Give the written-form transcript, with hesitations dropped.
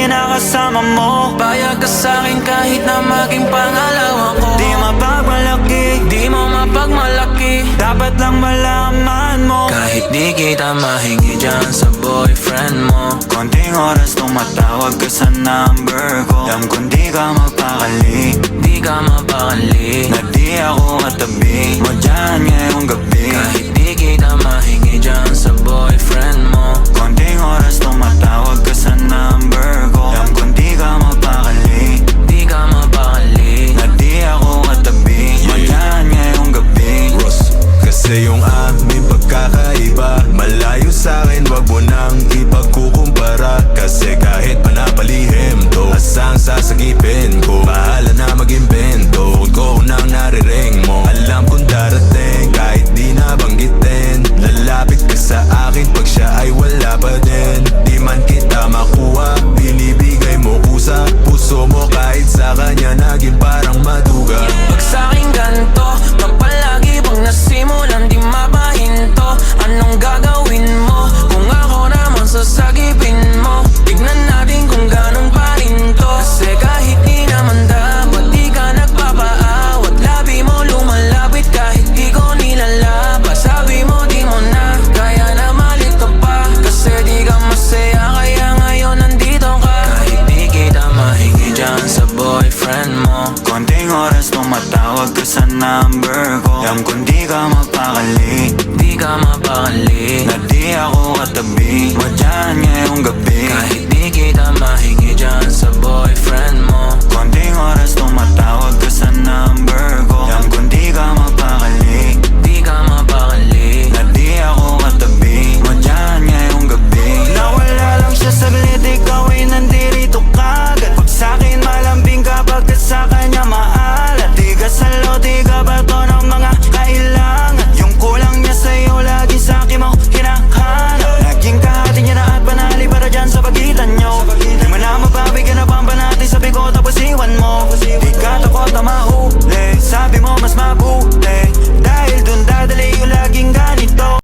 kinakasama mo. Payag ka sa'kin kahit na maging pangalawa ko. Di mapagmalaki, Di mo mapagmalaki. dapat lang malaman mo. Kahit di kita mahingi dyan sa boyfriend mo. Konting oras tumatawag ka sa number ko. Alam kong di ka magpakali, Di ka mapakali. na di ako katabi mo dyan ngayong gabi. Kahit di kita mahingi dyan sa boyfriend mo. Konting oras tumatawag ka sa number ko. Alam kong di ka magpakali, Di ka mapakali. na di ako katabi mo dyan ngayong gabi. Ross, kasi yung aming pagkakaiba malayo sa'kin, wag mo nang ipagkukumpara. Kasi kahit panapalihim to, asang sasagipin ko, bahala na mag-imbento. Huwag ko nang nariring mo, alam kong darating kahit di nabanggitin. Lalapit ka sa akin pag siya ay wala pa din. Di man kita makuha, binibigay mo kusa. Puso mo kahit sa kanya naging parang maduga. Pag sa'king ganto, kapalagi pag nasimulan di mapahinto. Anong gagawin mo kung ako naman sasagipin mo? Tignan natin kung ganun pa rin to. Kasi kahit di naman dapat di ka nagpapaawat. Labi mo lumalapit kahit di ko nilalabas. Sabi mo di mo na kaya na malito pa. Kasi di ka masaya kaya ngayon nandito ka. Kahit di kita mahingi dyan sa boyfriend mo. Konting oras tumatawag ka sa number ko. Alam kong di ka magpakali, Di ka mapakali. na di ako katabi mo dyan ngayong gabi. Kahit di kita mahingi dyan sa boyfriend mo. Konting oras tumatawag ka sa number ko. Alam kong di ka magpakali, Di ka mapakali. na di ako katabi mo dyan ngayong gabi. Nawala lang siya saglit, ikaw ay nandirito kagad. Pag sa'kin malambing kapag ka sa kanya maalat. Di ka salo, di